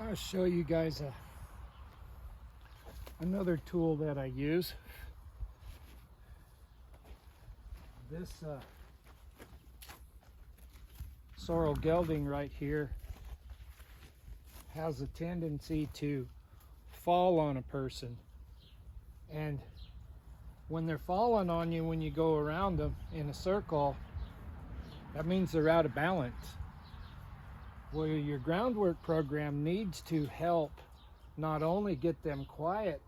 I'll show you guys another tool that I use. This sorrel gelding right here has a tendency to fall on a person, and when they're falling on you, when you go around them in a circle, that means they're out of balance. Well, your groundwork program needs to help not only get them quiet,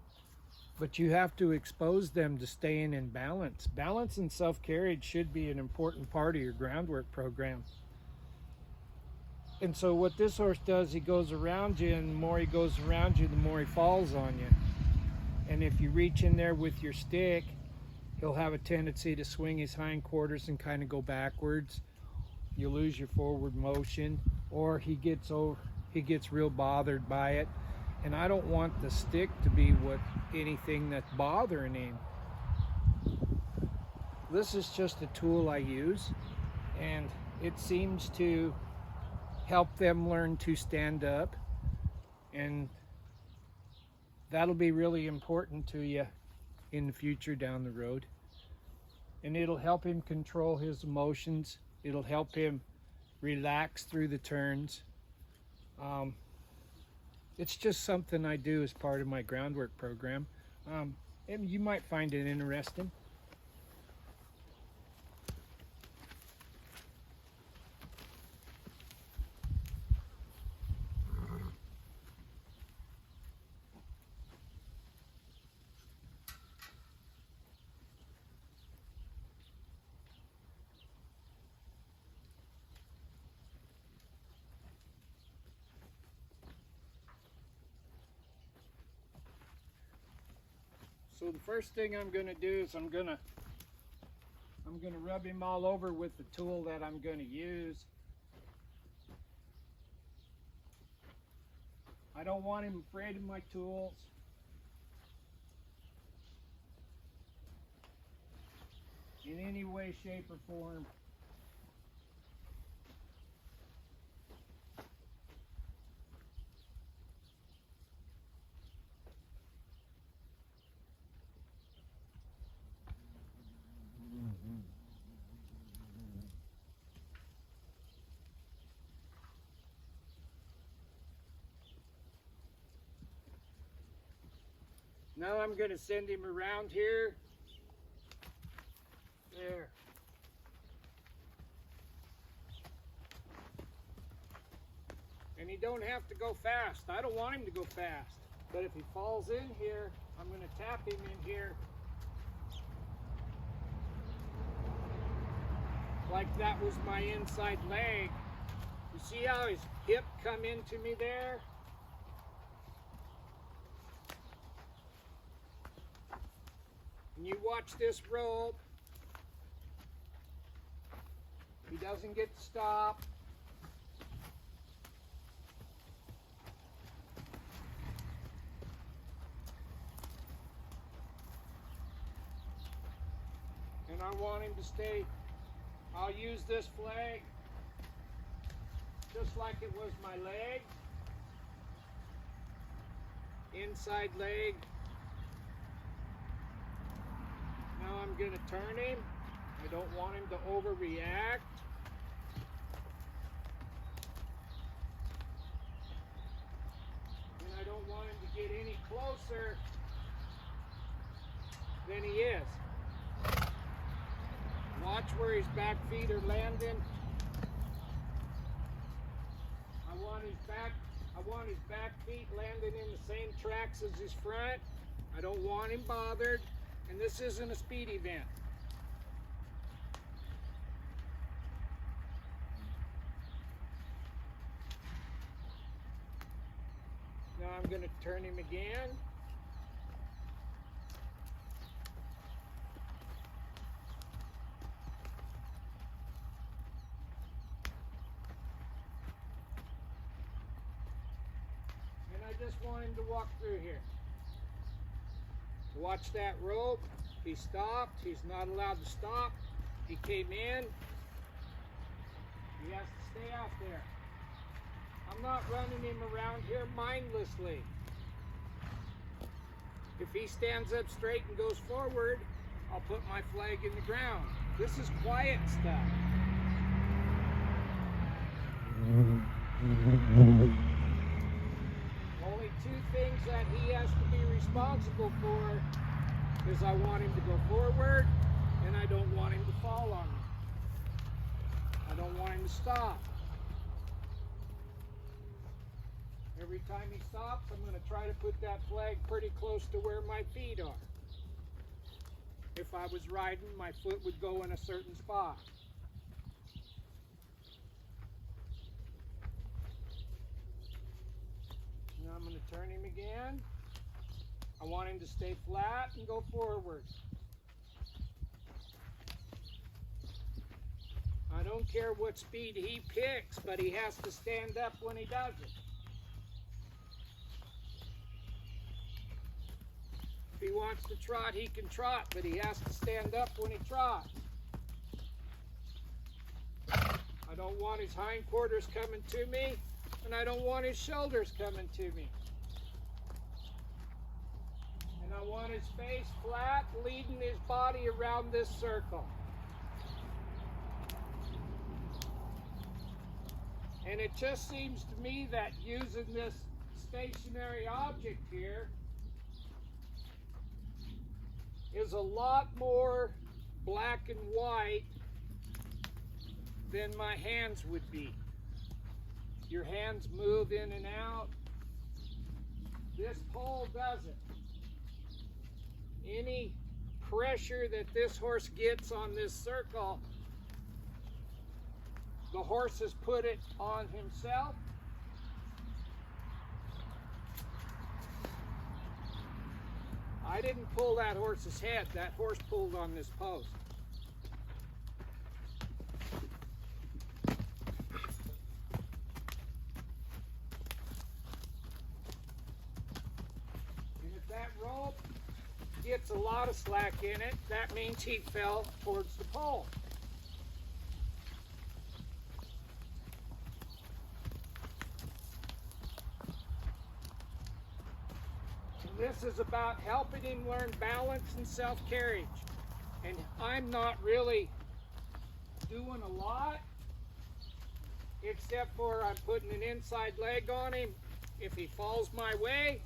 but you have to expose them to staying in balance. Balance and self-carriage should be an important part of your groundwork program. And so what this horse does, he goes around you, and the more he goes around you, the more he falls on you. And if you reach in there with your stick, he'll have a tendency to swing his hindquarters and kind of go backwards. You lose your forward motion, or he gets real bothered by it. And I don't want the stick to be anything that's bothering him. This is just a tool I use, and it seems to help them learn to stand up, and that'll be really important to you in the future down the road. And it'll help him control his emotions. It'll help him relax through the turns. It's just something I do as part of my groundwork program. And you might find it interesting. So the first thing I'm going to do is I'm going to rub him all over with the tool that I'm going to use. I don't want him afraid of my tools. In any way, shape, or form. Now I'm going to send him around here. There. And he don't have to go fast. I don't want him to go fast. But if he falls in here, I'm going to tap him in here. Like that was my inside leg. You see how his hip come into me there? And you watch this rope. He doesn't get to stop. And I want him to stay. I'll use this flag just like it was my leg. Inside leg. Now I'm going to turn him. I don't want him to overreact. And I don't want him to get any closer than he is. Watch where his back feet are landing. I want his back feet landing in the same tracks as his front. I don't want him bothered. And this isn't a speed event. Now I'm going to turn him again. And I just want him to walk through here. Watch that rope. He stopped. He's not allowed to stop. He came in. He has to stay out there. I'm not running him around here mindlessly. If he stands up straight and goes forward, I'll put my flag in the ground. This is quiet stuff. Only two things that he has to be responsible for is I want him to go forward and I don't want him to fall on me. I don't want him to stop. Every time he stops, I'm going to try to put that flag pretty close to where my feet are. If I was riding, my foot would go in a certain spot. Now I'm going to turn him again. I want him to stay flat and go forward. I don't care what speed he picks, but he has to stand up when he does it. If he wants to trot, he can trot, but he has to stand up when he trots. I don't want his hindquarters coming to me, and I don't want his shoulders coming to me. And I want his face flat, leading his body around this circle. And it just seems to me that using this stationary object here is a lot more black and white than my hands would be. Your hands move in and out. This pole doesn't. Any pressure that this horse gets on this circle, the horse has put it on himself. I didn't pull that horse's head. That horse pulled on this post. And if that rope gets a lot of slack in it, that means he fell towards the pole. This is about helping him learn balance and self-carriage. And I'm not really doing a lot, except for I'm putting an inside leg on him if he falls my way,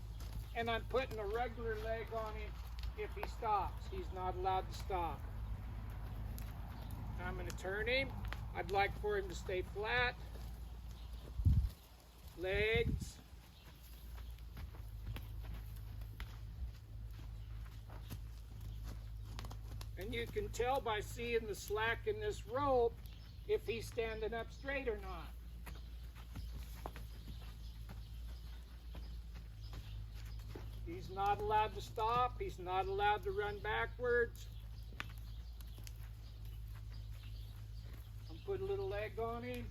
and I'm putting a regular leg on him if he stops. He's not allowed to stop. I'm going to turn him. I'd like for him to stay flat. Legs. And you can tell by seeing the slack in this rope if he's standing up straight or not. He's not allowed to stop. He's not allowed to run backwards. I'm putting a little leg on him.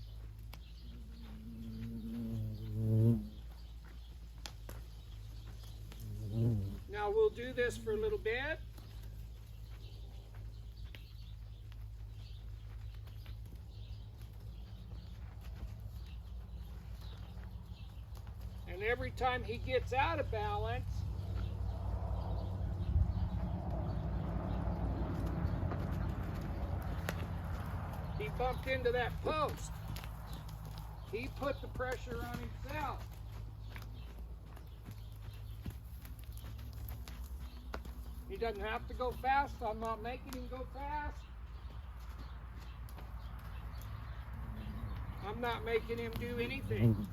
Now we'll do this for a little bit. And every time he gets out of balance, he bumped into that post. He put the pressure on himself. He doesn't have to go fast. I'm not making him go fast. I'm not making him do anything.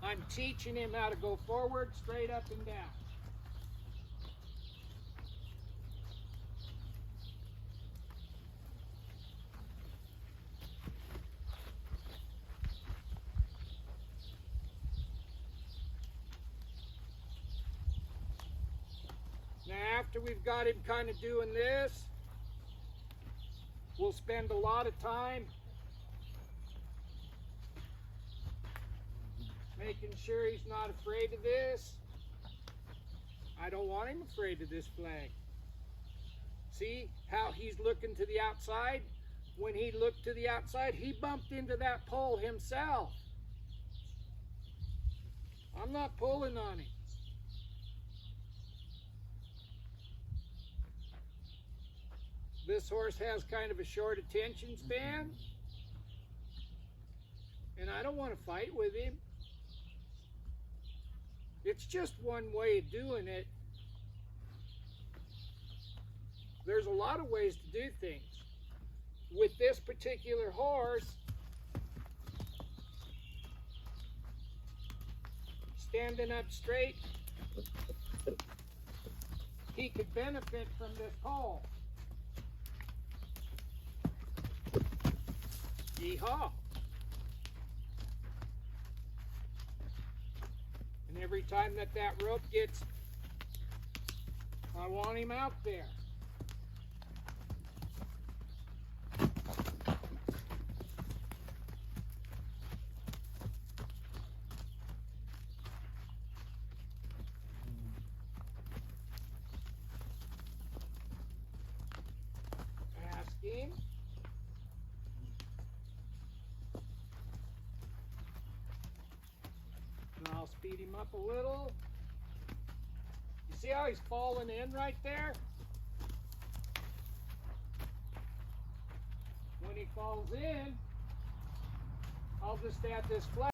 I'm teaching him how to go forward, straight up and down. Now after we've got him kind of doing this, we'll spend a lot of time making sure he's not afraid of this. I don't want him afraid of this flag. See how he's looking to the outside? When he looked to the outside, he bumped into that pole himself. I'm not pulling on him. This horse has kind of a short attention span, and I don't want to fight with him. It's just one way of doing it. There's a lot of ways to do things. With this particular horse, standing up straight, he could benefit from this pole. Yeehaw! And every time that rope gets, I want him out there. Him. And I'll speed him up a little. You see how he's falling in right there? When he falls in, I'll just add this flag.